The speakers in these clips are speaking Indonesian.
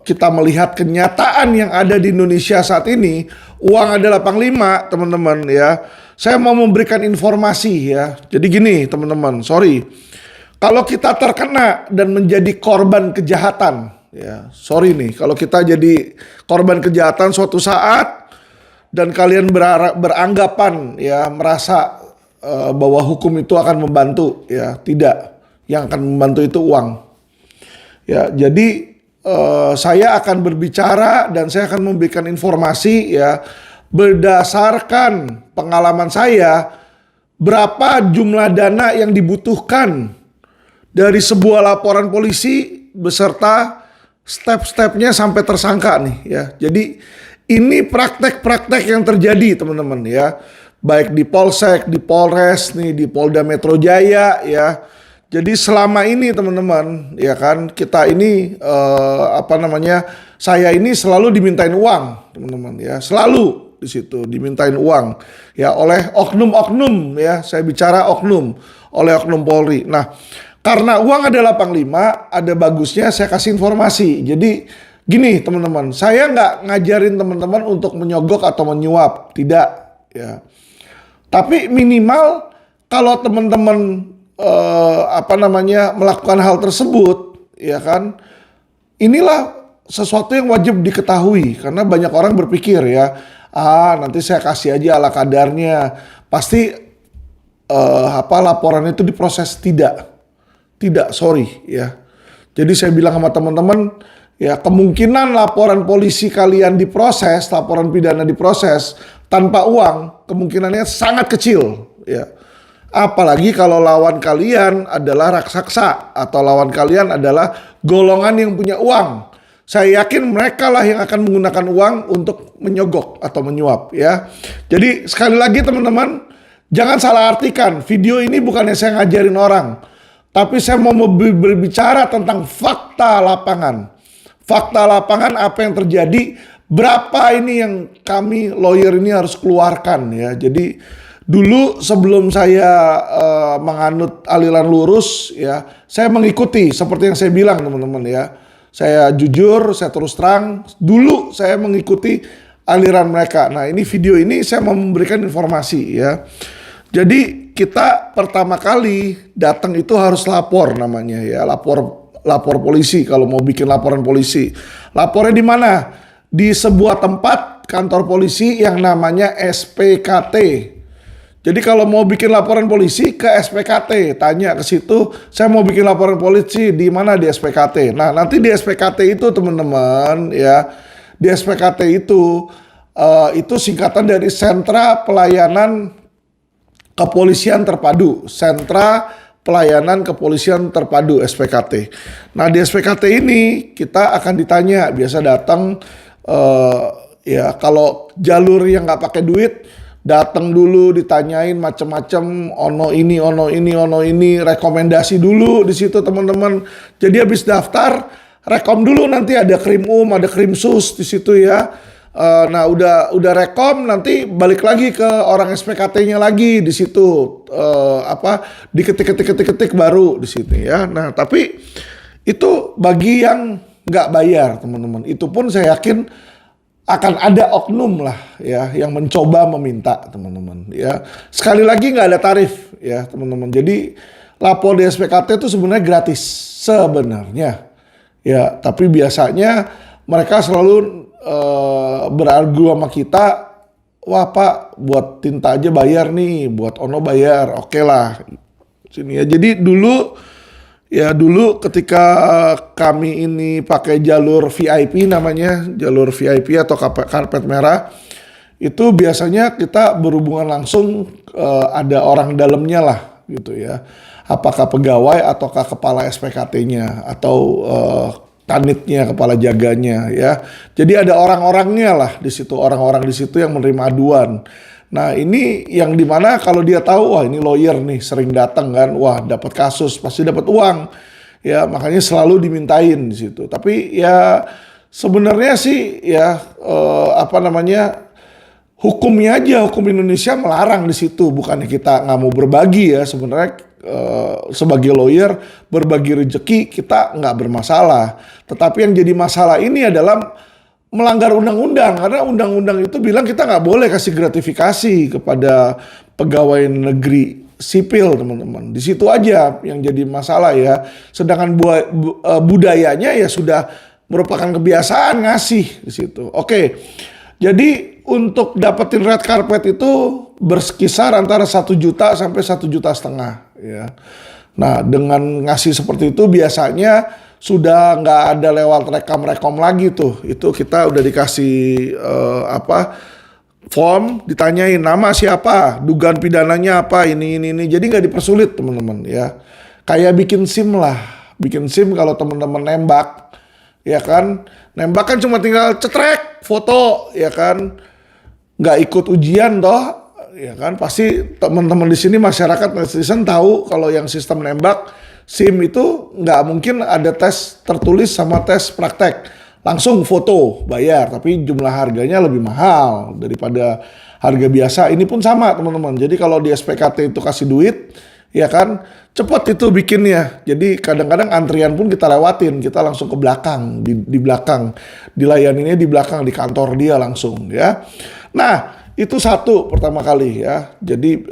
kita melihat kenyataan yang ada di Indonesia saat ini, uang adalah panglima, teman-teman ya. Saya mau memberikan informasi ya. Jadi gini, teman-teman, sorry. Kalau kita terkena dan menjadi korban kejahatan, ya, sorry nih, kalau kita jadi korban kejahatan suatu saat dan kalian beranggapan ya merasa bahwa hukum itu akan membantu, ya tidak. Yang akan membantu itu uang. Ya, jadi saya akan berbicara dan saya akan memberikan informasi ya berdasarkan pengalaman saya berapa jumlah dana yang dibutuhkan dari sebuah laporan polisi beserta step-stepnya sampai tersangka nih ya. Jadi ini praktek-praktek yang terjadi teman-teman ya. Baik di Polsek, di Polres nih, di Polda Metro Jaya ya. Jadi selama ini teman-teman ya kan kita ini saya ini selalu dimintain uang teman-teman ya. Selalu di situ dimintain uang ya oleh oknum-oknum ya. Saya bicara oknum, oleh oknum Polri. Nah, karena uang adalah panglima, ada bagusnya saya kasih informasi. Jadi gini teman-teman, saya nggak ngajarin teman-teman untuk menyogok atau menyuap, tidak ya. Tapi minimal kalau teman-teman melakukan hal tersebut, ya kan, inilah sesuatu yang wajib diketahui karena banyak orang berpikir ya, nanti saya kasih aja ala kadarnya, pasti laporan itu diproses. Tidak, sorry ya. Jadi saya bilang sama teman-teman ya kemungkinan laporan polisi kalian diproses, laporan pidana diproses tanpa uang kemungkinannya sangat kecil ya. Apalagi kalau lawan kalian adalah raksasa atau lawan kalian adalah golongan yang punya uang. Saya yakin mereka lah yang akan menggunakan uang untuk menyogok atau menyuap ya. Jadi sekali lagi teman-teman, jangan salah artikan. Video ini bukannya saya ngajarin orang. Tapi saya mau berbicara tentang fakta lapangan. Fakta lapangan apa yang terjadi, berapa ini yang kami lawyer ini harus keluarkan ya. Jadi dulu sebelum saya menganut aliran lurus ya, saya mengikuti seperti yang saya bilang teman-teman ya. Saya jujur, saya terus terang, dulu saya mengikuti aliran mereka. Nah ini video ini saya mau memberikan informasi ya. Jadi kita pertama kali datang itu harus lapor namanya ya, lapor polisi kalau mau bikin laporan polisi. Lapornya di mana? Di sebuah tempat kantor polisi yang namanya SPKT. Jadi kalau mau bikin laporan polisi ke SPKT, tanya ke situ, saya mau bikin laporan polisi di mana di SPKT. Nah, nanti di SPKT itu teman-teman ya, di SPKT itu singkatan dari Sentra Pelayanan Kepolisian Terpadu, Sentra Pelayanan Kepolisian Terpadu SPKT. Nah di SPKT ini kita akan ditanya, biasa datang ya kalau jalur yang nggak pakai duit, datang dulu ditanyain macam-macam, ono ini, rekomendasi dulu di situ teman-teman. Jadi habis daftar, rekom dulu nanti ada krim ada krim sus di situ ya. Nah udah rekom nanti balik lagi ke orang SPKT-nya lagi di situ diketik baru di sini ya. Nah tapi itu bagi yang nggak bayar teman-teman, itu pun saya yakin akan ada oknum lah ya yang mencoba meminta teman-teman ya. Sekali lagi nggak ada tarif ya teman-teman. Jadi lapor di SPKT itu sebenarnya gratis sebenarnya ya, tapi biasanya mereka selalu berargu sama kita, wah Pak buat tinta aja bayar nih, buat ono bayar, oke lah sini ya. Jadi dulu ketika kami ini pakai jalur VIP namanya, jalur VIP atau karpet merah, itu biasanya kita berhubungan langsung ada orang dalamnya lah gitu ya, apakah pegawai ataukah kepala SPKT-nya atau kanitnya, kepala jaganya ya. Jadi ada orang-orangnya lah di situ, orang-orang di situ yang menerima aduan. Nah ini yang dimana kalau dia tahu, wah ini lawyer nih sering datang kan, wah dapat kasus pasti dapat uang ya, makanya selalu dimintain di situ. Tapi ya sebenarnya sih ya hukumnya aja, hukum Indonesia melarang di situ, bukannya kita nggak mau berbagi ya. Sebenarnya sebagai lawyer berbagi rezeki kita nggak bermasalah. Tetapi yang jadi masalah ini adalah melanggar undang-undang, karena undang-undang itu bilang kita nggak boleh kasih gratifikasi kepada pegawai negeri sipil, teman-teman. Di situ aja yang jadi masalah ya. Sedangkan budayanya ya sudah merupakan kebiasaan ngasih di situ. Oke. Jadi untuk dapetin red carpet itu berkisar antara 1 juta sampai 1,5 juta ya. Nah, dengan ngasih seperti itu biasanya sudah nggak ada lewat rekam-rekom lagi tuh. Itu kita udah dikasih form, ditanyain nama siapa, dugaan pidananya apa, ini. Jadi nggak dipersulit, teman-teman ya. Kayak bikin SIM lah. Bikin SIM kalau teman-teman nembak, ya kan. Nembak kan cuma tinggal cetrek, foto, ya kan. Nggak ikut ujian toh. Ya kan, pasti teman-teman di sini masyarakat netizen tahu kalau yang sistem nembak SIM itu nggak mungkin ada tes tertulis sama tes praktek. Langsung foto, bayar. Tapi jumlah harganya lebih mahal daripada harga biasa. Ini pun sama, teman-teman. Jadi kalau di SPKT itu kasih duit, ya kan, cepat itu bikinnya. Jadi kadang-kadang antrian pun kita lewatin. Kita langsung ke belakang, di belakang. Dilayaninnya di belakang, di kantor dia langsung, ya. Nah, itu satu pertama kali, ya. Jadi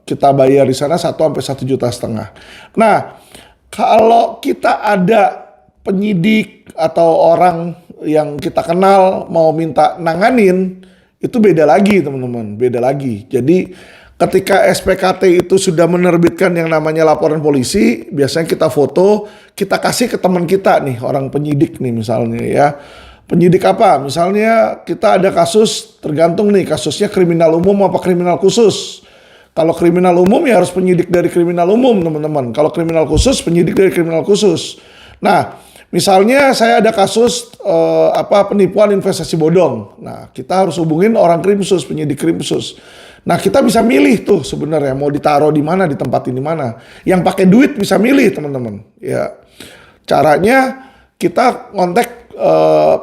kita bayar di sana 1 sampai 1,5 juta. Nah, kalau kita ada penyidik atau orang yang kita kenal mau minta nanganin, itu beda lagi, teman-teman, beda lagi. Jadi ketika SPKT itu sudah menerbitkan yang namanya laporan polisi, biasanya kita foto, kita kasih ke teman kita nih, orang penyidik nih misalnya ya. Penyidik apa? Misalnya kita ada kasus, tergantung nih kasusnya kriminal umum apa kriminal khusus. Kalau kriminal umum ya harus penyidik dari kriminal umum, teman-teman. Kalau kriminal khusus, penyidik dari kriminal khusus. Nah, misalnya saya ada kasus penipuan investasi bodong. Nah, kita harus hubungin orang krimsus, penyidik krimsus. Nah, kita bisa milih tuh sebenarnya mau ditaruh di mana, ditempatin di mana. Yang pakai duit bisa milih, teman-teman. Ya, caranya kita kontak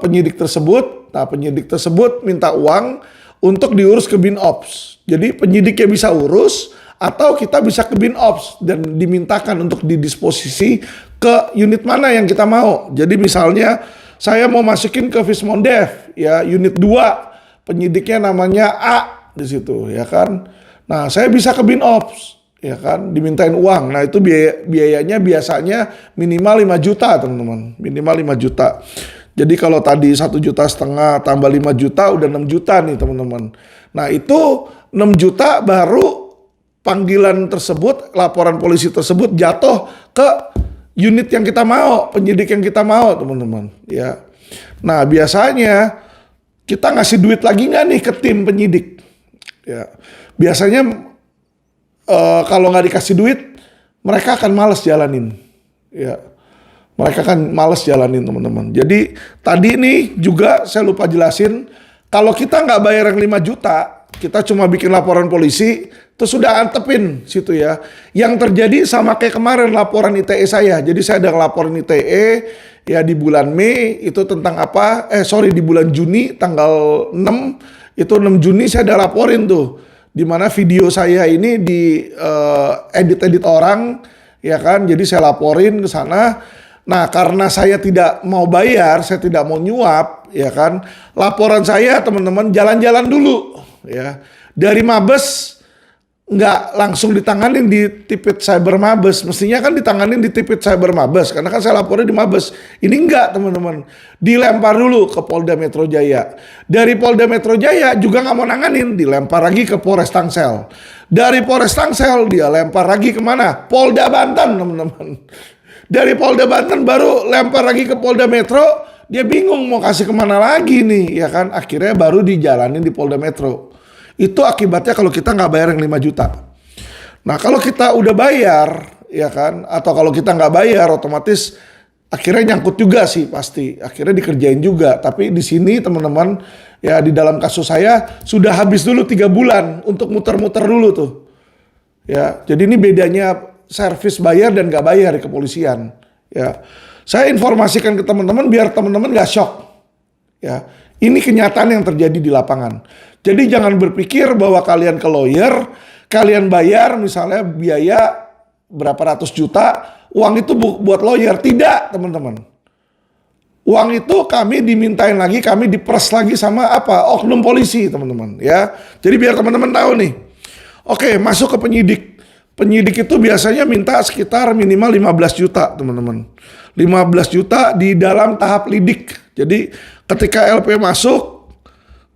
penyidik tersebut. Nah, penyidik tersebut minta uang untuk diurus ke Binops. Jadi penyidiknya bisa urus atau kita bisa ke Binops dan dimintakan untuk didisposisi ke unit mana yang kita mau. Jadi misalnya saya mau masukin ke Vismondev ya, unit 2, penyidiknya namanya A di situ, ya kan. Nah, saya bisa ke Binops, ya kan, dimintain uang. Nah, itu biayanya biasanya minimal 5 juta, teman-teman. Minimal 5 juta. Jadi kalau tadi 1,5 juta tambah 5 juta udah 6 juta nih, teman-teman. Nah, itu 6 juta baru panggilan tersebut, laporan polisi tersebut jatuh ke unit yang kita mau, penyidik yang kita mau, teman-teman. Ya. Nah, biasanya kita ngasih duit lagi nggak nih ke tim penyidik? Ya. Biasanya kalau nggak dikasih duit, mereka akan malas jalanin. Ya. Mereka kan males jalanin, teman-teman. Jadi tadi nih juga saya lupa jelasin, kalau kita nggak bayar yang 5 juta, kita cuma bikin laporan polisi, terus sudah antepin situ ya. Yang terjadi sama kayak kemarin laporan ITE saya. Jadi saya ada laporan ITE ya di bulan Mei, itu tentang apa? Di bulan Juni tanggal 6, itu 6 Juni saya ada laporin tuh. Dimana video saya ini di edit-edit orang, ya kan? Jadi saya laporin ke sana. Nah, karena saya tidak mau bayar, saya tidak mau nyuap, ya kan. Laporan saya, teman-teman, jalan-jalan dulu, ya. Dari Mabes nggak langsung ditanganin di Tipit Cyber Mabes. Mestinya kan ditanganin di Tipit Cyber Mabes, karena kan saya lapornya di Mabes. Ini enggak, teman-teman. Dilempar dulu ke Polda Metro Jaya. Dari Polda Metro Jaya juga nggak mau nanganin, dilempar lagi ke Polres Tangsel. Dari Polres Tangsel dia lempar lagi kemana? Polda Banten, teman-teman. Dari Polda Banten baru lempar lagi ke Polda Metro, dia bingung mau kasih kemana lagi nih, ya kan? Akhirnya baru dijalanin di Polda Metro. Itu akibatnya kalau kita nggak bayar yang 5 juta. Nah, kalau kita udah bayar, ya kan? Atau kalau kita nggak bayar, otomatis akhirnya nyangkut juga sih pasti. Akhirnya dikerjain juga. Tapi di sini teman-teman, ya di dalam kasus saya sudah habis dulu 3 bulan untuk muter-muter dulu tuh. Ya, jadi ini bedanya servis bayar dan nggak bayar di kepolisian. Ya, saya informasikan ke teman-teman biar teman-teman nggak shock. Ya, ini kenyataan yang terjadi di lapangan. Jadi jangan berpikir bahwa kalian ke lawyer, kalian bayar misalnya biaya berapa ratus juta, uang itu buat lawyer. Tidak, teman-teman. Uang itu kami dimintain lagi, kami diperes lagi sama apa? Oknum polisi, teman-teman, ya. Jadi biar teman-teman tahu nih. Oke, masuk ke penyidik. Penyidik itu biasanya minta sekitar minimal 15 juta, teman-teman. 15 juta di dalam tahap lidik. Jadi ketika LP masuk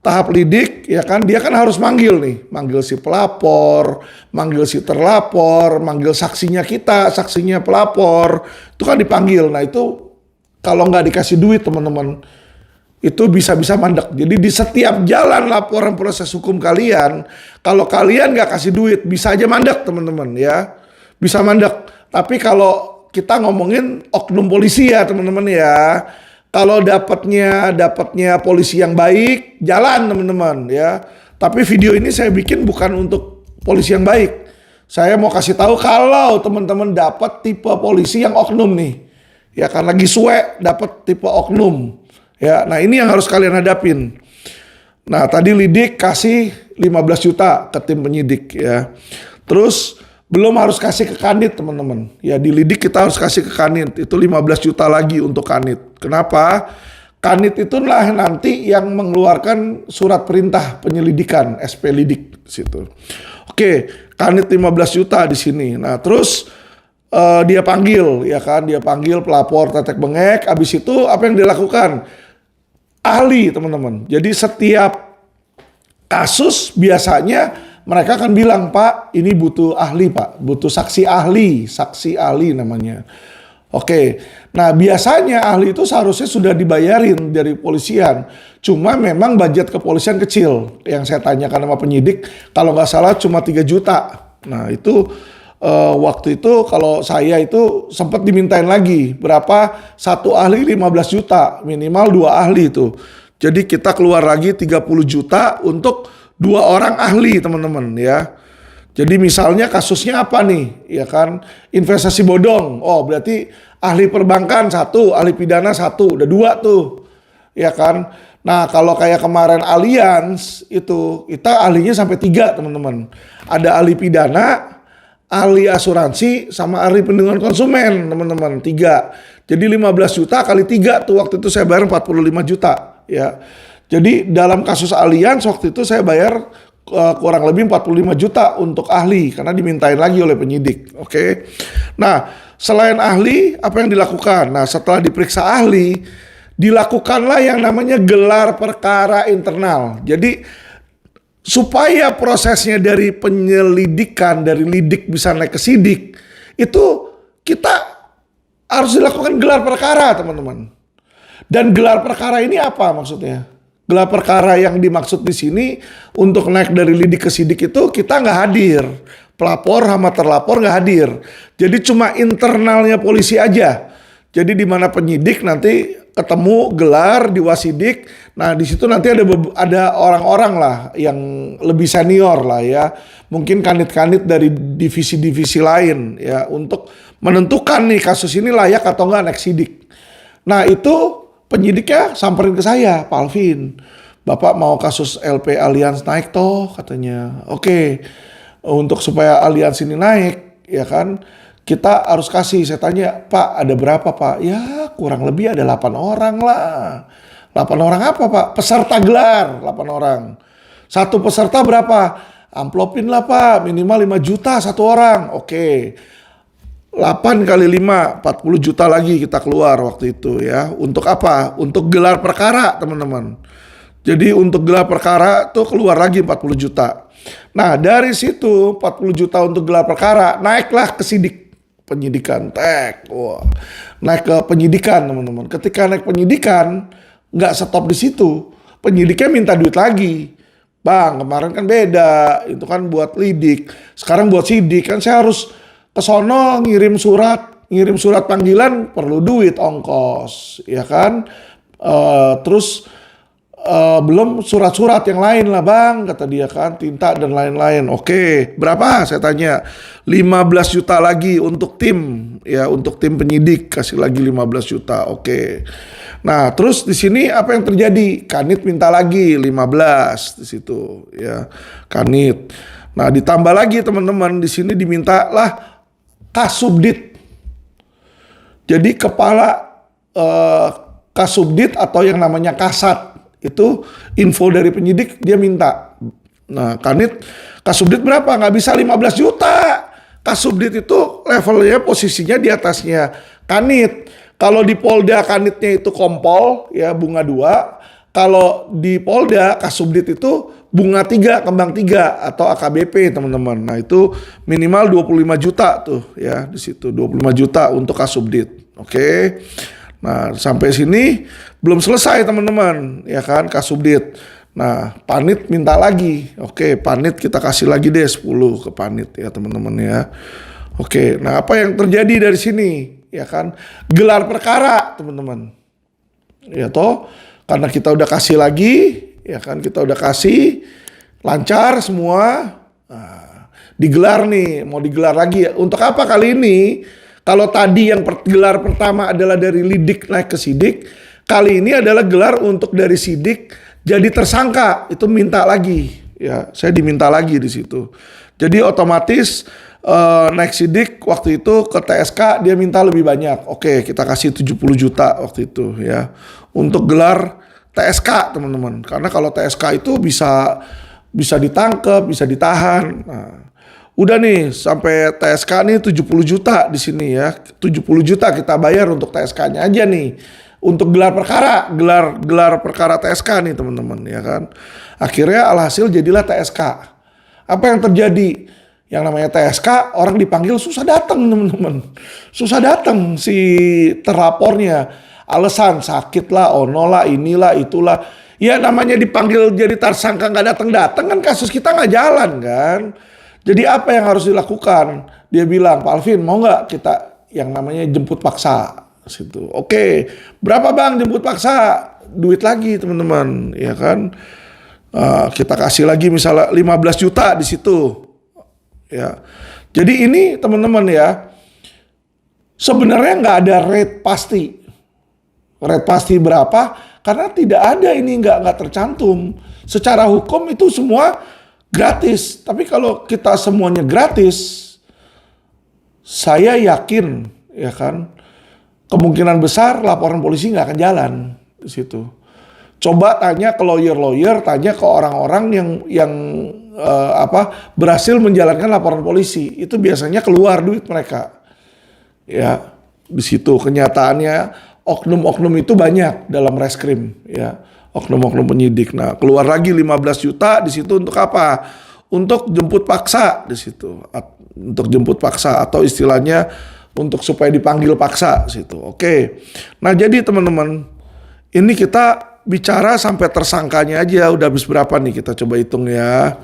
tahap lidik, ya kan, dia kan harus manggil nih, manggil si pelapor, manggil si terlapor, manggil saksinya kita, saksinya pelapor, itu kan dipanggil. Nah itu kalau nggak dikasih duit, teman-teman, itu bisa-bisa mandek. Jadi di setiap jalan laporan proses hukum kalian, kalau kalian nggak kasih duit, bisa aja mandek, teman-teman, ya, bisa mandek. Tapi kalau kita ngomongin oknum polisi ya, teman-teman, ya. Kalau dapatnya polisi yang baik, jalan, teman-teman, ya. Tapi video ini saya bikin bukan untuk polisi yang baik. Saya mau kasih tahu kalau teman-teman dapat tipe polisi yang oknum nih. Ya kan lagi suwe dapat tipe oknum. Ya, nah ini yang harus kalian hadapin. Nah, tadi lidik kasih 15 juta ke tim penyidik, ya. Terus belum harus kasih ke kanit, teman-teman. Ya, di lidik kita harus kasih ke kanit. Itu 15 juta lagi untuk kanit. Kenapa? Kanit itulah nanti yang mengeluarkan surat perintah penyelidikan, SP lidik situ. Oke, kanit 15 juta di sini. Nah, terus dia panggil, ya kan? Dia panggil pelapor tetek bengek. Habis itu apa yang dilakukan? Ahli, teman-teman. Jadi setiap kasus biasanya mereka akan bilang, Pak, ini butuh ahli, Pak. Butuh saksi ahli namanya. Oke, nah biasanya ahli itu seharusnya sudah dibayarin dari polisian. Cuma memang budget kepolisian kecil. Yang saya tanyakan sama penyidik, kalau nggak salah cuma 3 juta. Nah itu waktu itu kalau saya itu sempat dimintain lagi. Berapa? Satu ahli 15 juta, minimal 2 ahli itu. Jadi kita keluar lagi 30 juta untuk 2 orang ahli, teman-teman, ya. Jadi misalnya kasusnya apa nih, ya kan? Investasi bodong. Oh, berarti ahli perbankan 1, ahli pidana 1, udah 2 tuh, ya kan? Nah, kalau kayak kemarin Allianz itu kita ahlinya sampai 3, teman-teman. Ada ahli pidana, ahli asuransi, sama ahli perlindungan konsumen, teman-teman, 3. Jadi 15 juta kali 3 tuh, waktu itu saya bayar 45 juta, ya. Jadi dalam kasus Allianz waktu itu saya bayar kurang lebih 45 juta untuk ahli karena dimintain lagi oleh penyidik. Oke. Nah, selain ahli apa yang dilakukan? Nah, setelah diperiksa ahli, dilakukanlah yang namanya gelar perkara internal. Jadi supaya prosesnya dari penyelidikan, dari lidik bisa naik ke sidik, itu kita harus dilakukan gelar perkara, teman-teman. Dan gelar perkara ini apa maksudnya? Gelar perkara yang dimaksud di sini untuk naik dari lidik ke sidik itu kita nggak hadir. Pelapor sama terlapor nggak hadir. Jadi cuma internalnya polisi aja. Jadi di mana penyidik nanti ketemu gelar di wasidik. Nah di situ nanti ada orang-orang lah yang lebih senior lah ya. Mungkin kanit-kanit dari divisi-divisi lain ya untuk menentukan nih kasus ini layak atau nggak naik sidik. Nah itu penyidiknya samperin ke saya, Pak Alvin. Bapak mau kasus LP Allianz naik toh katanya. Oke, untuk supaya Allianz ini naik, ya kan, kita harus kasih. Saya tanya, Pak ada berapa Pak? Ya kurang lebih ada 8 orang lah. 8 orang apa Pak? Peserta gelar, 8 orang. Satu peserta berapa? Amplopin lah Pak, minimal 5 juta satu orang. Oke. 8 kali 5, 40 juta lagi kita keluar waktu itu ya. Untuk apa? Untuk gelar perkara, teman-teman. Jadi untuk gelar perkara tuh keluar lagi 40 juta. Nah dari situ 40 juta untuk gelar perkara, naiklah ke sidik penyidikan. Wah. Naik ke penyidikan, teman-teman. Ketika naik penyidikan, nggak stop di situ. Penyidiknya minta duit lagi. Bang, kemarin kan beda. Itu kan buat lidik. Sekarang buat sidik. Kan saya harus kesono ngirim surat panggilan perlu duit ongkos, ya kan? Terus belum surat-surat yang lain lah bang, kata dia kan, tinta dan lain-lain. Oke, berapa? Saya tanya. 15 juta lagi untuk tim, ya untuk tim penyidik kasih lagi 15 juta. Oke. Nah terus di sini apa yang terjadi? Kanit minta lagi 15 di situ, ya Kanit. Nah ditambah lagi teman-teman di sini diminta lah Kasubdit. Jadi kepala Kasubdit atau yang namanya Kasat itu info dari penyidik dia minta. Nah, Kasubdit berapa? Nggak bisa 15 juta. Kasubdit itu levelnya posisinya di atasnya Kanit. Kalau di Polda Kanitnya itu Kompol ya bunga 2. Kalau di Polda Kasubdit itu bunga 3, kembang 3 atau AKBP teman-teman. Nah, itu minimal 25 juta tuh ya di situ 25 juta untuk Kasubdit. Oke. Nah, sampai sini belum selesai teman-teman ya kan Kasubdit. Nah, Panit minta lagi. Oke, Panit kita kasih lagi deh 10 ke Panit ya teman-teman ya. Oke, nah apa yang terjadi dari sini? Ya kan, gelar perkara teman-teman. Ya toh, karena kita udah kasih lagi, ya kan kita udah kasih lancar semua. Nah, digelar nih, mau digelar lagi. Untuk apa kali ini? Kalau tadi yang gelar pertama adalah dari lidik naik ke sidik, kali ini adalah gelar untuk dari sidik jadi tersangka, itu minta lagi. Ya, saya diminta lagi di situ. Jadi otomatis naik sidik waktu itu ke TSK dia minta lebih banyak. Oke, kita kasih 70 juta waktu itu ya. Untuk gelar TSK teman-teman. Karena kalau TSK itu bisa ditangkap, bisa ditahan. Nah, udah nih sampai TSK nih 70 juta di sini ya. 70 juta kita bayar untuk TSK-nya aja nih. Untuk gelar perkara, gelar perkara TSK nih teman-teman ya kan. Akhirnya alhasil jadilah TSK. Apa yang terjadi? Yang namanya TSK orang dipanggil susah datang teman-teman. Susah datang si terlapornya. Alasan sakit lah, ono lah, inilah, itulah. Ya namanya dipanggil jadi tersangka nggak datang-datang kan kasus kita nggak jalan kan. Jadi apa yang harus dilakukan? Dia bilang, Pak Alvin mau nggak kita yang namanya jemput paksa? Situ. Oke, berapa bang jemput paksa? Duit lagi teman-teman, ya kan? Kita kasih lagi misalnya 15 juta di situ. Ya, jadi ini teman-teman ya, sebenarnya nggak ada rate pasti. Rate pasti berapa? Karena tidak ada ini nggak tercantum. Secara hukum itu semua gratis. Tapi kalau kita semuanya gratis, saya yakin, ya kan? Kemungkinan besar laporan polisi nggak akan jalan di situ. Coba tanya ke lawyer, tanya ke orang-orang yang berhasil menjalankan laporan polisi. Itu biasanya keluar duit mereka. Ya, di situ kenyataannya oknum-oknum itu banyak dalam reskrim. Ya, oknum-oknum penyidik. Nah, keluar lagi 15 juta di situ untuk apa? Untuk jemput paksa di situ. Untuk jemput paksa atau istilahnya untuk supaya dipanggil paksa situ. Oke. Nah, jadi teman-teman, ini kita bicara sampai tersangkanya aja udah habis berapa nih, kita coba hitung ya.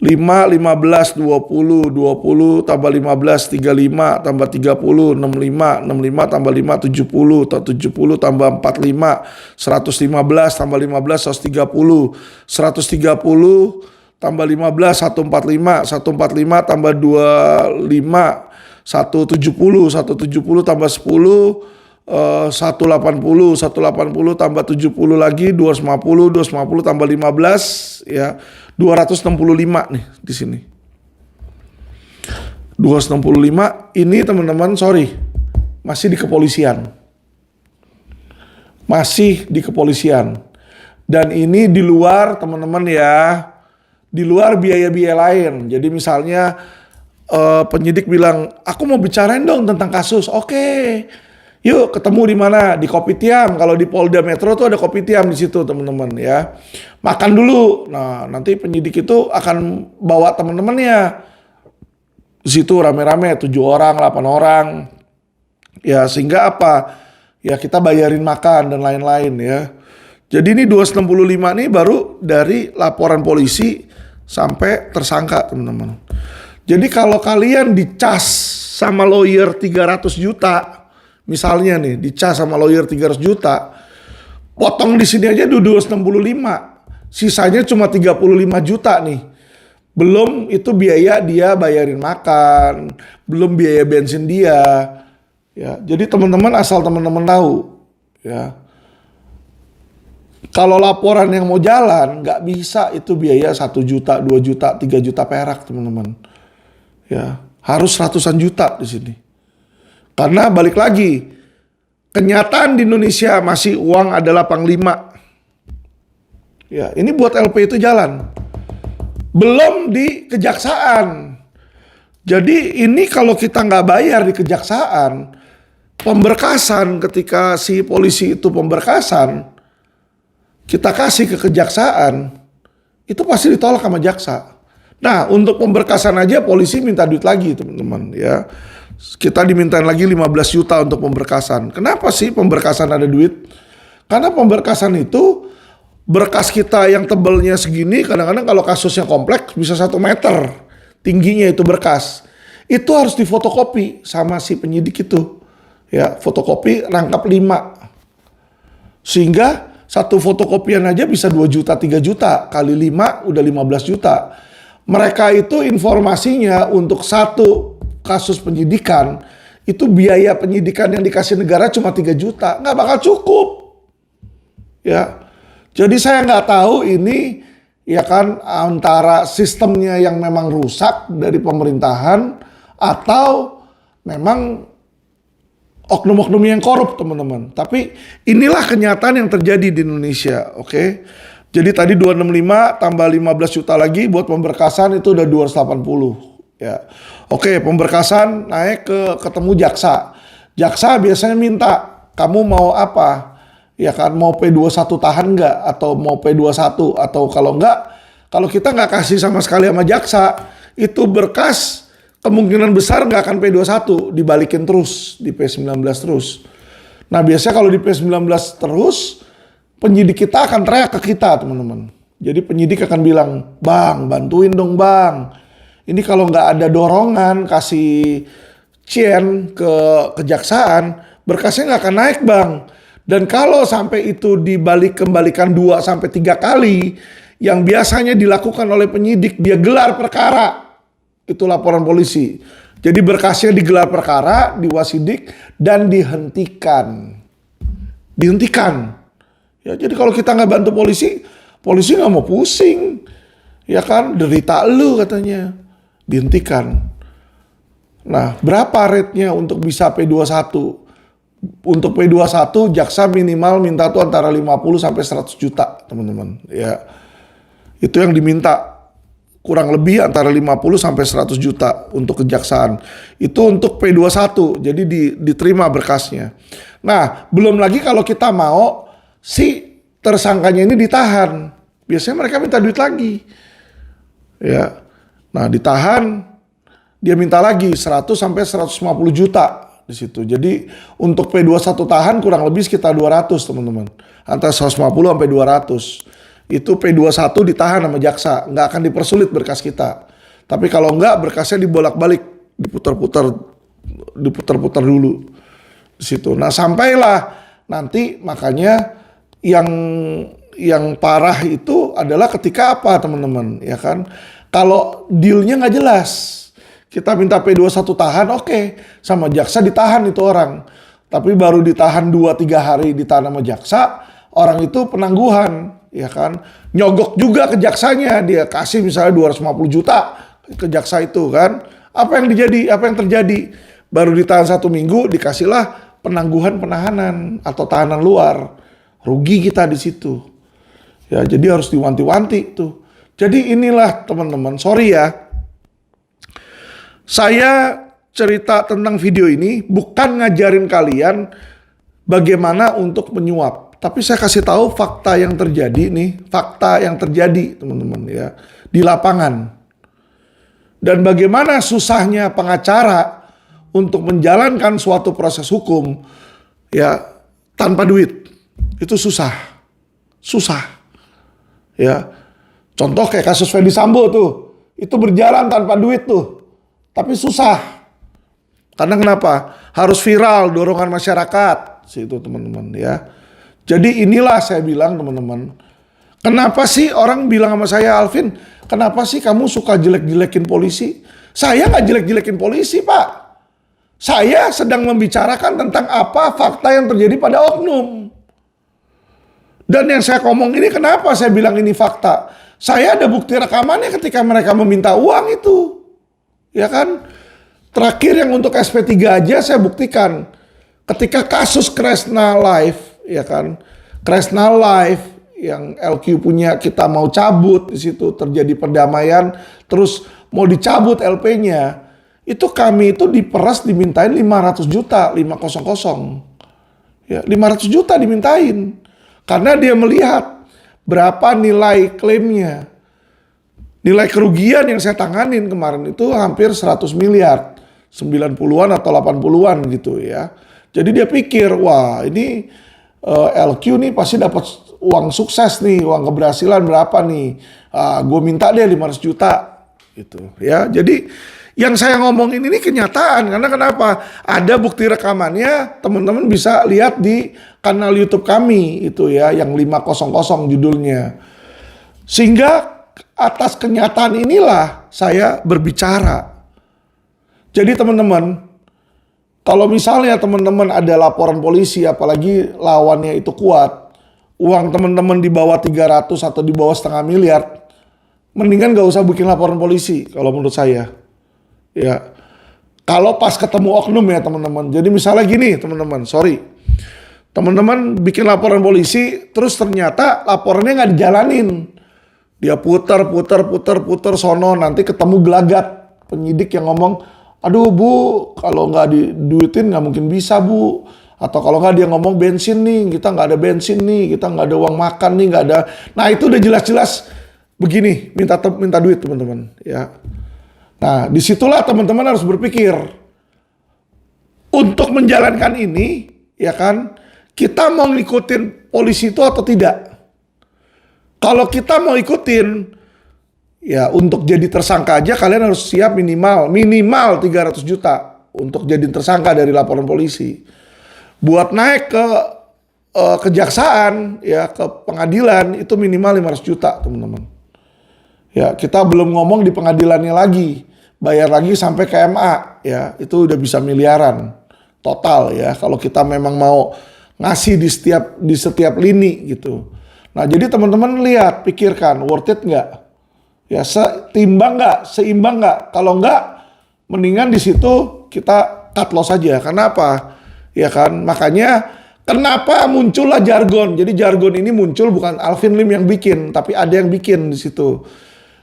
5, 15, 20, 20 tambah 15, 35 tambah 30, 65, 65 tambah 5, 70, 70 tambah 45, 115 tambah 15, 130, 130 tambah 15, 145, 145 tambah 25, 170 tambah 10, 180 tambah 70 lagi 250 tambah 15 ya 265 nih di sini. 265 ini teman-teman masih di kepolisian. Masih di kepolisian. Dan ini di luar teman-teman ya, di luar biaya-biaya lain. Jadi misalnya penyidik bilang, aku mau bicarain dong tentang kasus. Oke, yuk ketemu di mana? Di Kopitiam. Kalau di Polda Metro tuh ada Kopitiam di situ teman-teman ya. Makan dulu. Nah nanti penyidik itu akan bawa teman-temannya. Di situ rame-rame 7 orang, 8 orang. Ya sehingga apa? Ya kita bayarin makan dan lain-lain ya. Jadi ini 265 nih baru dari laporan polisi sampai tersangka teman-teman. Jadi kalau kalian dicas sama lawyer 300 juta, misalnya nih dicas sama lawyer 300 juta, potong di sini aja 265, sisanya cuma 35 juta nih. Belum itu biaya dia bayarin makan, belum biaya bensin dia. Ya, jadi teman-teman asal teman-teman tahu, ya. Kalau laporan yang mau jalan nggak bisa itu biaya 1 juta, 2 juta, 3 juta perak teman-teman. Ya, Harus ratusan juta di sini. Karena balik lagi, kenyataan di Indonesia masih uang adalah panglima. Ya, ini buat LP itu jalan. Belum di kejaksaan. Jadi ini kalau kita nggak bayar di kejaksaan, pemberkasan ketika si polisi itu pemberkasan, kita kasih ke kejaksaan, itu pasti ditolak sama jaksa. Nah, untuk pemberkasan aja polisi minta duit lagi, teman-teman, ya. Kita dimintain lagi 15 juta untuk pemberkasan. Kenapa sih pemberkasan ada duit? Karena pemberkasan itu berkas kita yang tebelnya segini, kadang-kadang kalau kasusnya kompleks bisa 1 meter tingginya itu berkas. Itu harus difotokopi sama si penyidik itu. Ya, fotokopi rangkap 5. Sehingga satu fotokopian aja bisa 2 juta, 3 juta. Kali 5 udah 15 juta. Mereka itu informasinya untuk satu kasus penyidikan, itu biaya penyidikan yang dikasih negara cuma 3 juta. Nggak bakal cukup. Ya, jadi saya nggak tahu ini ya kan antara sistemnya yang memang rusak dari pemerintahan atau memang oknum-oknum yang korup, teman-teman. Tapi inilah kenyataan yang terjadi di Indonesia, oke? Jadi tadi 265 tambah 15 juta lagi buat pemberkasan itu udah 280. Ya, oke, pemberkasan naik ketemu jaksa. Jaksa biasanya minta, kamu mau apa? Ya kan, mau P21 tahan nggak? Atau mau P21? Atau kalau nggak, kalau kita nggak kasih sama sekali sama jaksa, itu berkas kemungkinan besar nggak akan P21, dibalikin terus di P19 terus. Nah, biasanya kalau di P19 terus, penyidik kita akan teriak ke kita, teman-teman. Jadi penyidik akan bilang, bang, bantuin dong bang. Ini kalau nggak ada dorongan kasih cien ke kejaksaan, berkasnya nggak akan naik bang. Dan kalau sampai itu kembalikan 2 sampai 3 kali, yang biasanya dilakukan oleh penyidik, dia gelar perkara. Itu laporan polisi. Jadi berkasnya digelar perkara, diwasidik, dan dihentikan. Dihentikan. Ya, jadi kalau kita nggak bantu polisi, polisi nggak mau pusing. Ya kan, derita lu katanya. Dihentikan. Nah, berapa rate-nya untuk bisa P21? Untuk P21 jaksa minimal minta tuh antara 50 sampai 100 juta, teman-teman. Ya. Itu yang diminta. Kurang lebih antara 50 sampai 100 juta untuk kejaksaan. Itu untuk P21. Jadi diterima berkasnya. Nah, belum lagi kalau kita mau si tersangkanya ini ditahan. Biasanya mereka minta duit lagi. Ya. Nah, ditahan, dia minta lagi 100 sampai 150 juta di situ. Jadi untuk P21 tahan kurang lebih sekitar 200, teman-teman. Antara 150 sampai 200. Itu P21 ditahan sama jaksa, nggak akan dipersulit berkas kita. Tapi kalau nggak, berkasnya dibolak-balik, diputar-putar dulu di situ. Nah, sampailah nanti makanya yang parah itu adalah ketika apa, teman-teman, ya kan? Kalau dealnya nggak jelas, kita minta P21 tahan, oke, sama jaksa ditahan itu orang. Tapi baru ditahan 2-3 hari ditahan sama jaksa, orang itu penangguhan, ya kan? Nyogok juga ke jaksanya, dia kasih misalnya 250 juta ke jaksa itu kan. Apa yang terjadi? Baru ditahan 1 minggu, dikasihlah penangguhan penahanan atau tahanan luar. Rugi kita di situ. Ya, jadi harus diwanti-wanti tuh. Jadi inilah teman-teman, sorry ya. Saya cerita tentang video ini bukan ngajarin kalian bagaimana untuk menyuap. Tapi saya kasih tahu fakta yang terjadi nih, fakta yang terjadi teman-teman ya di lapangan. Dan bagaimana susahnya pengacara untuk menjalankan suatu proses hukum ya tanpa duit. Itu susah. Ya. Contoh kayak kasus Ferdy Sambo tuh, itu berjalan tanpa duit tuh, tapi susah. Karena kenapa? Harus viral, dorongan masyarakat, situ teman-teman ya. Jadi inilah saya bilang teman-teman, kenapa sih orang bilang sama saya, Alvin, kenapa sih kamu suka jelek-jelekin polisi? Saya nggak jelek-jelekin polisi, Pak. Saya sedang membicarakan tentang apa fakta yang terjadi pada oknum. Dan yang saya ngomong ini kenapa saya bilang ini fakta? Saya ada bukti rekamannya ketika mereka meminta uang itu. Ya kan? Terakhir yang untuk SP3 aja saya buktikan. Ketika kasus Kresna Live, ya kan, Kresna Live yang LQ punya kita mau cabut, di situ terjadi perdamaian, terus mau dicabut LP-nya, itu kami itu diperas dimintain 500 juta, 500. Ya, 500 juta dimintain. Karena dia melihat berapa nilai klaimnya. Nilai kerugian yang saya tanganin kemarin itu hampir 100 miliar. 90-an atau 80-an gitu ya. Jadi dia pikir, wah ini LQ nih pasti dapat uang sukses nih, uang keberhasilan berapa nih. Gue minta deh 500 juta gitu ya. Jadi yang saya ngomongin ini kenyataan. Karena kenapa? Ada bukti rekamannya, teman-teman bisa lihat di kanal YouTube kami itu ya, yang 500 judulnya. Sehingga atas kenyataan inilah saya berbicara. Jadi teman-teman, kalau misalnya teman-teman ada laporan polisi, apalagi lawannya itu kuat, uang teman-teman di bawah 300 atau di bawah setengah miliar, mendingan gak usah bikin laporan polisi kalau menurut saya. Ya, kalau pas ketemu oknum ya teman-teman. Jadi misalnya gini teman-teman, sorry. Teman-teman bikin laporan polisi, terus ternyata laporannya nggak dijalanin. Dia puter sono, nanti ketemu gelagat penyidik yang ngomong, aduh bu, kalau nggak diduitin nggak mungkin bisa bu. Atau kalau nggak dia ngomong bensin nih, kita nggak ada bensin nih, kita nggak ada uang makan nih, nggak ada. Nah itu udah jelas-jelas begini, minta duit teman-teman. Ya. Nah disitulah teman-teman harus berpikir, untuk menjalankan ini, ya kan, kita mau ngikutin polisi itu atau tidak? Kalau kita mau ikutin, ya untuk jadi tersangka aja kalian harus siap minimal 300 juta untuk jadi tersangka dari laporan polisi. Buat naik ke kejaksaan, ya ke pengadilan itu minimal 500 juta teman-teman. Ya kita belum ngomong di pengadilannya lagi, bayar lagi sampai ke MA, ya itu udah bisa miliaran total ya. Kalau kita memang mau ngasih di setiap lini gitu. Nah jadi teman-teman lihat, pikirkan worth it nggak? Ya seimbang nggak? Kalau nggak, mendingan di situ kita cut loss aja. Kenapa? Ya kan, makanya kenapa muncullah jargon. Jadi jargon ini muncul bukan Alvin Lim yang bikin, tapi ada yang bikin di situ.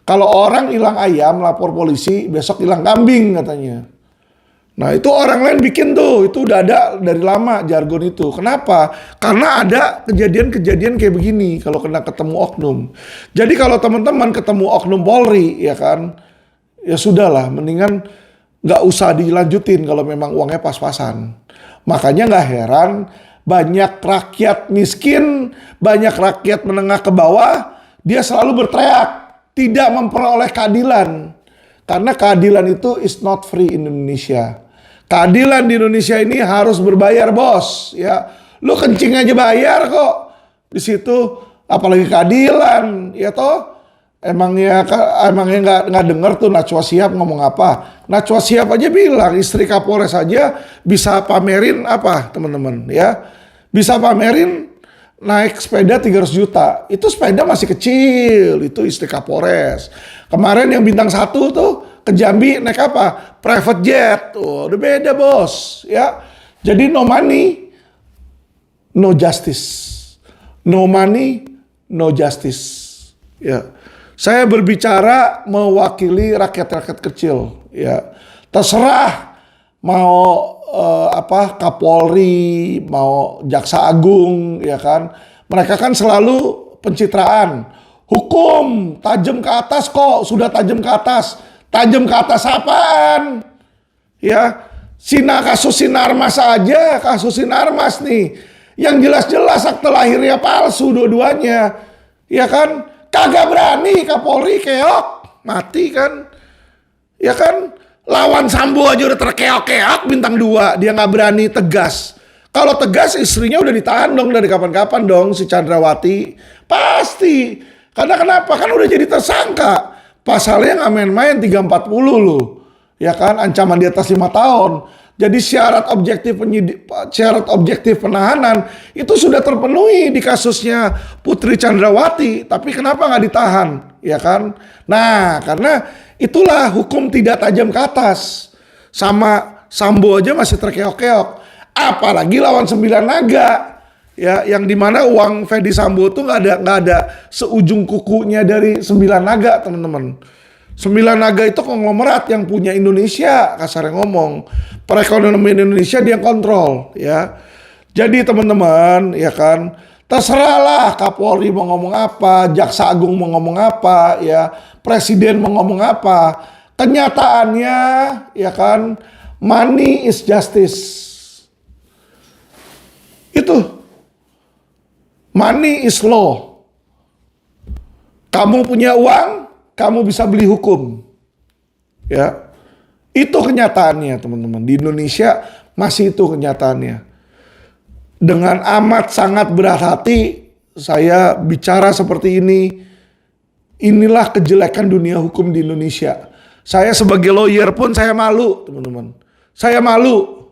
Kalau orang hilang ayam lapor polisi, besok hilang kambing katanya. Nah itu orang lain bikin tuh, itu udah ada dari lama jargon itu. Kenapa? Karena ada kejadian-kejadian kayak begini kalau kena ketemu oknum. Jadi kalau teman-teman ketemu oknum Polri, ya kan, ya sudahlah, mendingan nggak usah dilanjutin kalau memang uangnya pas-pasan. Makanya nggak heran banyak rakyat miskin, banyak rakyat menengah ke bawah, dia selalu berteriak, tidak memperoleh keadilan. Karena keadilan itu is not free in Indonesia. Keadilan di Indonesia ini harus berbayar bos, ya. Lu kencing aja bayar kok di situ, apalagi keadilan, ya toh. Emangnya nggak denger tuh Najwa Shihab ngomong apa? Najwa Shihab aja bilang istri Kapolres aja bisa pamerin apa teman-teman, ya. Bisa pamerin naik sepeda 300 juta. Itu sepeda masih kecil, itu istri Kapolres. Kemarin yang bintang 1 tuh ke Jambi naik apa? Private jet. Tuh, udah beda bos, ya. Jadi no money, no justice. No money, no justice. Ya. Saya berbicara mewakili rakyat-rakyat kecil, ya. Terserah mau Kapolri, mau Jaksa Agung, ya kan. Mereka kan selalu pencitraan. Hukum tajam ke atas kok, sudah tajam ke atas. Tajam ke atas apaan? Ya, kasus Sinarmas aja, kasus Sinarmas nih. Yang jelas-jelas akte lahirnya palsu dua-duanya. Ya kan? Kagak berani Kapolri keok, mati kan? Ya kan? Lawan Sambo aja udah terkeok-keok bintang 2, dia nggak berani tegas. Kalau tegas istrinya udah ditahan dong dari kapan-kapan dong si Chandrawati. Pasti. Karena kenapa? Kan udah jadi tersangka. Pasalnya nggak main-main 340 loh. Ya kan, ancaman di atas 5 tahun. Jadi syarat objektif penahanan itu sudah terpenuhi di kasusnya Putri Chandrawati. Tapi kenapa nggak ditahan? Ya kan? Nah, karena itulah hukum tidak tajam ke atas. Sama Sambo aja masih terkeok-keok. Apalagi lawan 9 naga. Ya, yang dimana uang Fedi Sambo tuh nggak ada seujung kukunya dari 9 naga, teman-teman. 9 naga itu konglomerat yang punya Indonesia, kasarnya ngomong. Perekonomian Indonesia dia yang kontrol, ya. Jadi teman-teman, ya kan, terserahlah Kapolri mau ngomong apa, Jaksa Agung mau ngomong apa, ya, Presiden mau ngomong apa. Kenyataannya, ya kan, money is justice. Itu. Money is law. Kamu punya uang, kamu bisa beli hukum. Ya. Itu kenyataannya, teman-teman. Di Indonesia masih itu kenyataannya. Dengan amat sangat berat hati saya bicara seperti ini. Inilah kejelekan dunia hukum di Indonesia. Saya sebagai lawyer pun saya malu, teman-teman. Saya malu.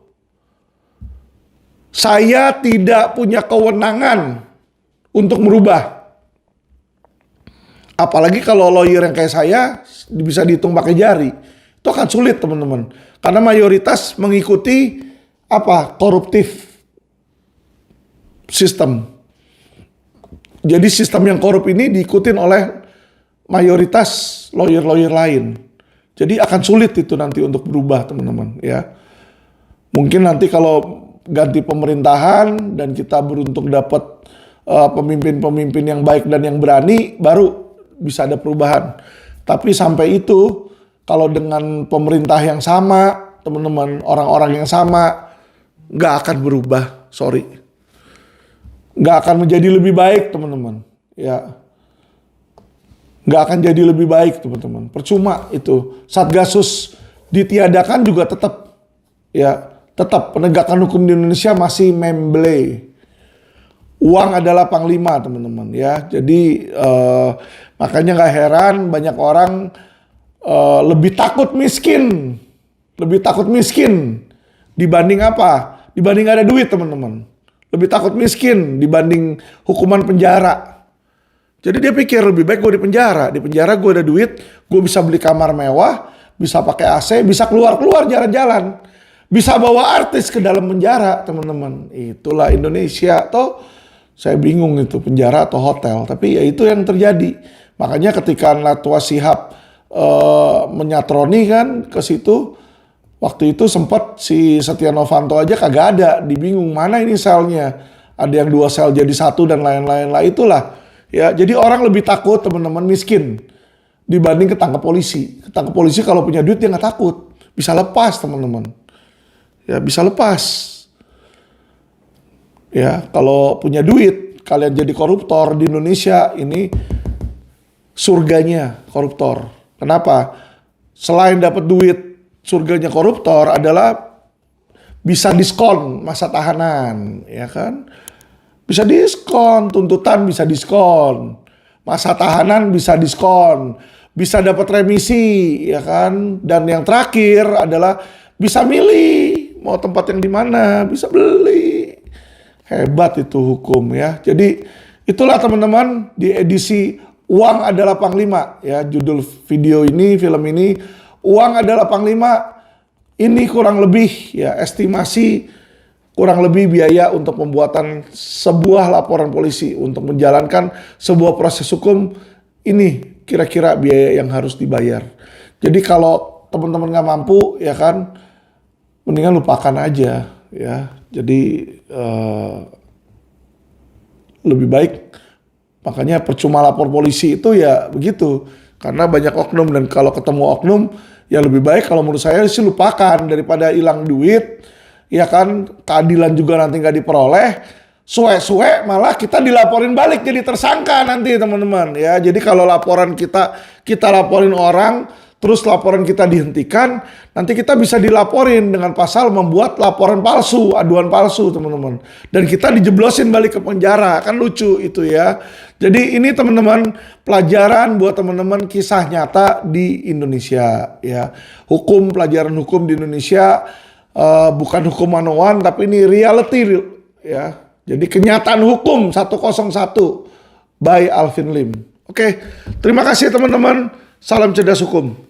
Saya tidak punya kewenangan untuk merubah. Apalagi kalau lawyer yang kayak saya bisa dihitung pakai jari. Itu akan sulit, teman-teman. Karena mayoritas mengikuti koruptif sistem. Jadi sistem yang korup ini diikutin oleh mayoritas lawyer-lawyer lain. Jadi akan sulit itu nanti untuk berubah, teman-teman, ya. Mungkin nanti kalau ganti pemerintahan dan kita beruntung dapat pemimpin-pemimpin yang baik dan yang berani, baru bisa ada perubahan. Tapi sampai itu, kalau dengan pemerintah yang sama, teman-teman, orang-orang yang sama, nggak akan berubah, sorry. Nggak akan menjadi lebih baik, teman-teman. Ya, nggak akan jadi lebih baik, teman-teman. Percuma itu. Satgasus ditiadakan juga tetap, ya, tetap penegakan hukum di Indonesia masih memble. Uang adalah panglima, teman-teman, ya. Jadi makanya nggak heran banyak orang lebih takut miskin dibanding apa? Dibanding ada duit, teman-teman. Lebih takut miskin dibanding hukuman penjara. Jadi dia pikir lebih baik gue di penjara. Di penjara gue ada duit, gue bisa beli kamar mewah, bisa pakai AC, bisa keluar-keluar jalan-jalan. Bisa bawa artis ke dalam penjara, teman-teman. Itulah Indonesia. Toh saya bingung itu penjara atau hotel. Tapi ya itu yang terjadi. Makanya ketika Natwa Shihab menyatroni kan ke situ, waktu itu sempat si Setia Novanto aja kagak ada, dibingung mana ini selnya. Ada yang 2 sel jadi 1 dan lain-lain lah, itulah. Ya, jadi orang lebih takut, teman-teman, miskin dibanding ketangkep polisi. Ketangkep polisi kalau punya duit dia nggak takut, bisa lepas, teman-teman. Ya, bisa lepas. Ya, kalau punya duit, kalian jadi koruptor di Indonesia ini surganya koruptor. Kenapa? Selain dapat duit, surganya koruptor adalah bisa diskon masa tahanan, ya kan? Bisa diskon, tuntutan bisa diskon, masa tahanan bisa diskon, bisa dapat remisi, ya kan? Dan yang terakhir adalah bisa milih mau tempat yang di mana, bisa beli. Hebat itu hukum, ya. Jadi itulah, teman-teman, di edisi Uang Adalah Panglima, ya, judul video ini, film ini, Uang Adalah Panglima. Ini kurang lebih, ya, estimasi kurang lebih biaya untuk pembuatan sebuah laporan polisi untuk menjalankan sebuah proses hukum. Ini kira-kira biaya yang harus dibayar. Jadi kalau teman-teman nggak mampu, ya kan, mendingan lupakan aja, ya. Jadi lebih baik. Makanya percuma lapor polisi itu ya begitu. Karena banyak oknum, dan kalau ketemu oknum ya lebih baik kalau menurut saya sih lupakan daripada hilang duit. Ya kan, keadilan juga nanti nggak diperoleh. Suwe-suwe malah kita dilaporin balik jadi tersangka nanti, teman-teman, ya. Jadi kalau laporan kita laporin orang, terus laporan kita dihentikan, nanti kita bisa dilaporin dengan pasal membuat laporan palsu, aduan palsu, teman-teman. Dan kita dijeblosin balik ke penjara, kan lucu itu, ya. Jadi ini, teman-teman, pelajaran buat teman-teman, kisah nyata di Indonesia, ya. Pelajaran hukum di Indonesia bukan hukum 101, tapi ini reality, ya. Jadi kenyataan hukum 101 by Alvin Lim. Oke, terima kasih, teman-teman. Salam cerdas hukum.